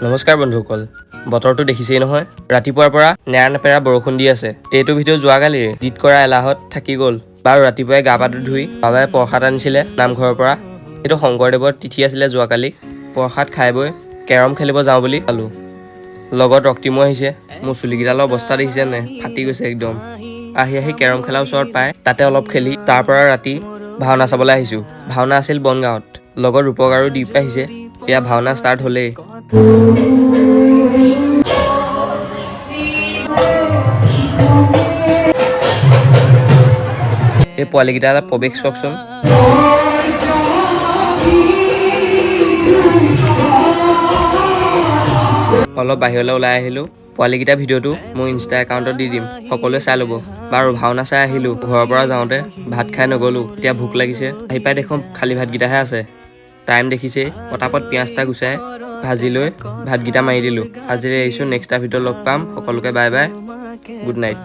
নমস্কাৰ বন্ধুসকল, বতৰটো দেখিছেই নহয়। ৰাতিপুৱাৰ পৰা নেৰানেপেৰা বৰষুণ দি আছে। এইটো ভিডিঅ' যোৱাকালিৰে জিত কৰা এলাহত থাকি গ'ল। বাৰু ৰাতিপুৱাই গা পাটো ধুই বাবাই প্ৰসাদ আনিছিলে নামঘৰৰ পৰা। এইটো শংকৰদেৱৰ তিথি আছিলে যোৱাকালি। প্ৰসাদ খাই বৈ কেৰম খেলিব যাওঁ বুলি পালোঁ। লগত ৰক্তিমো আহিছে। মোৰ চুলিকেইডালৰ অৱস্থা দেখিছে নে? ফাটি গৈছে একদম। আহি কেৰম খেলাৰ ওচৰত পাই তাতে অলপ খেলি তাৰ পৰা ৰাতি ভাওনা চাবলৈ আহিছোঁ। ভাওনা আছিল বনগাঁৱত। লগত ৰূপক আৰু দীপ আহিছে। এয়া ভাওনা ষ্টাৰ্ট হ'লেই। এই পোৱালীকেইটা এটা প্ৰৱেশ চাওকচোন। অলপ বাহিৰলৈ ওলাই আহিলোঁ। পোৱালীকেইটা ভিডিঅ'টো মোৰ ইনষ্টা একাউণ্টত দি দিম, সকলোৱে চাই ল'ব। বাৰু ভাওনা চাই আহিলোঁ। ঘৰৰ পৰা যাওঁতে ভাত খাই নগ'লোঁ, এতিয়া ভোক লাগিছে। আহি পাই দেখোন খালী ভাতকেইটাহে আছে। টাইম দেখিছেই, পটাপট পিঁয়াজটা গুচাই ভাজি লৈ ভাতকেইটা মাৰি দিলোঁ। আজিলৈ আহিছোঁ, নেক্সট এটা ভিডিঅ'ত লগ পাম। সকলোকে বাই বাই, গুড নাইট।